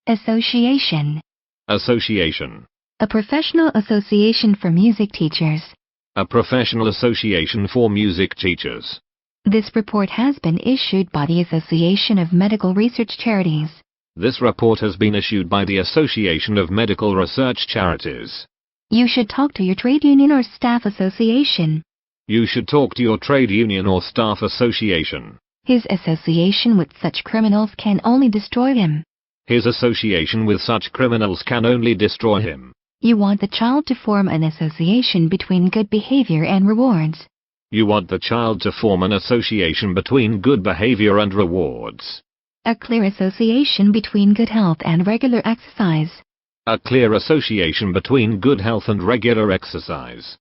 Association. Association. A professional association for music teachers. A professional association for music teachers. This report has been issued by the Association of Medical Research Charities. This report has been issued by the Association of Medical Research Charities. You should talk to your trade union or staff association. You should talk to your trade union or staff association. His association with such criminals can only destroy him. His association with such criminals can only destroy him. You want the child to form an association between good behavior and rewards. You want the child to form an association between good behavior and rewards. A clear association between good health and regular exercise. A clear association between good health and regular exercise.